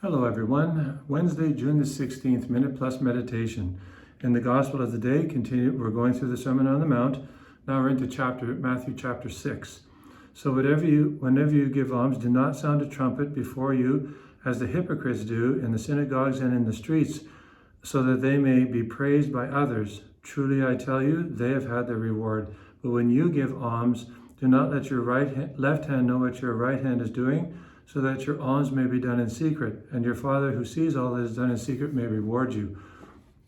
Hello everyone. Wednesday, June the 16th, Minute Plus Meditation. In the Gospel of the Day, we're going through the Sermon on the Mount. Now we're into Matthew chapter 6. So whenever you give alms, do not sound a trumpet before you, as the hypocrites do in the synagogues and in the streets, so that they may be praised by others. Truly I tell you, they have had their reward. But when you give alms, do not let your left hand know what your right hand is doing, so that your alms may be done in secret, and your Father who sees all that is done in secret may reward you.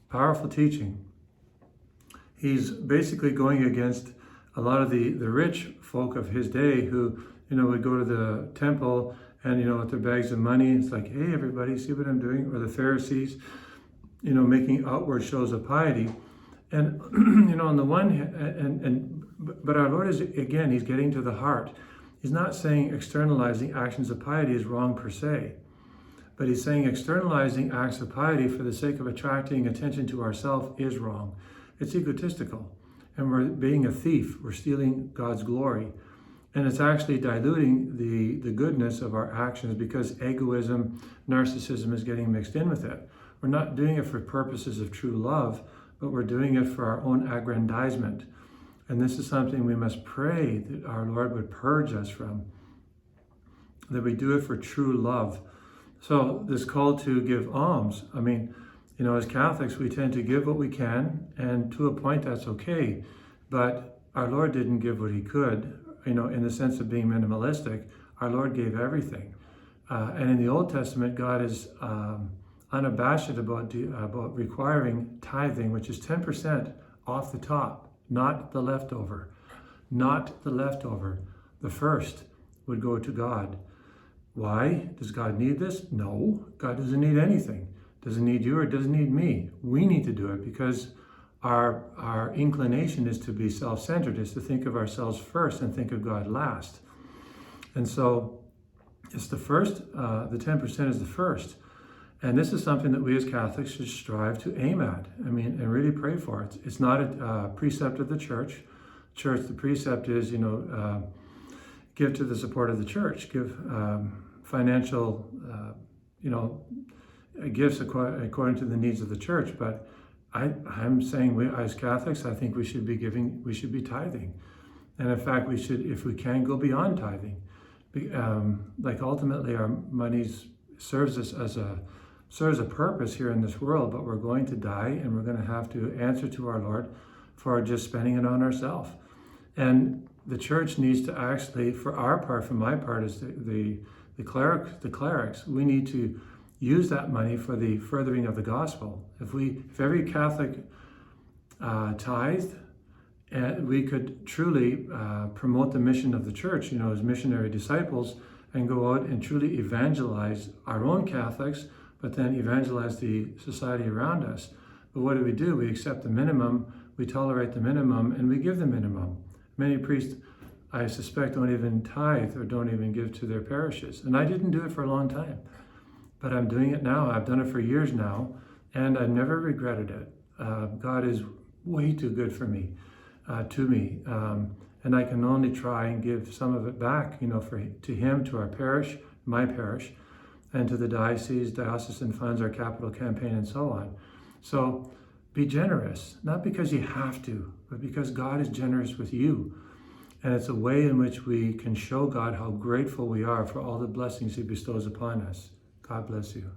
Powerful teaching. He's basically going against a lot of the rich folk of his day who, would go to the temple and, with their bags of money, it's like, hey, everybody, see what I'm doing? Or the Pharisees, making outward shows of piety. And, on the one hand, but our Lord is, again, he's getting to the heart. He's not saying externalizing actions of piety is wrong per se, but he's saying externalizing acts of piety for the sake of attracting attention to ourselves is wrong. It's egotistical, and we're being a thief. We're stealing God's glory, and it's actually diluting the goodness of our actions because egoism, narcissism is getting mixed in with it. We're not doing it for purposes of true love, but we're doing it for our own aggrandizement. And this is something we must pray that our Lord would purge us from, that we do it for true love. So this call to give alms, as Catholics, we tend to give what we can, and to a point that's okay. But our Lord didn't give what he could, in the sense of being minimalistic. Our Lord gave everything. And in the Old Testament, God is unabashed about requiring tithing, which is 10% off the top. Not the leftover. Not the leftover. The first would go to God. Why? Does God need this? No. God doesn't need anything. Doesn't need you or doesn't need me. We need to do it because our inclination is to be self-centered, is to think of ourselves first and think of God last. And so it's the first, the 10% is the first. And this is something that we as Catholics should strive to aim at, and really pray for. It's not a precept of the church. The precept is, give to the support of the church, give financial, gifts according to the needs of the church. But I'm saying we, as Catholics, I think we should be giving, we should be tithing. And in fact, we should, if we can, go beyond tithing. Ultimately, our money serves a purpose here in this world, but we're going to die and we're going to have to answer to our Lord for just spending it on ourselves. And the church needs to actually, for my part as the clerics, we need to use that money for the furthering of the gospel. If every Catholic tithed, we could truly promote the mission of the church, as missionary disciples, and go out and truly evangelize our own Catholics, but then evangelize the society around us. But what do? We accept the minimum, we tolerate the minimum, and we give the minimum. Many priests, I suspect, don't even tithe or don't even give to their parishes. And I didn't do it for a long time, but I'm doing it now. I've done it for years now, and I've never regretted it. God is way too good for me, to me. And I can only try and give some of it back, to him, to our parish, my parish, and to the diocesan funds, our capital campaign, and so on. So be generous, not because you have to, but because God is generous with you. And it's a way in which we can show God how grateful we are for all the blessings he bestows upon us. God bless you.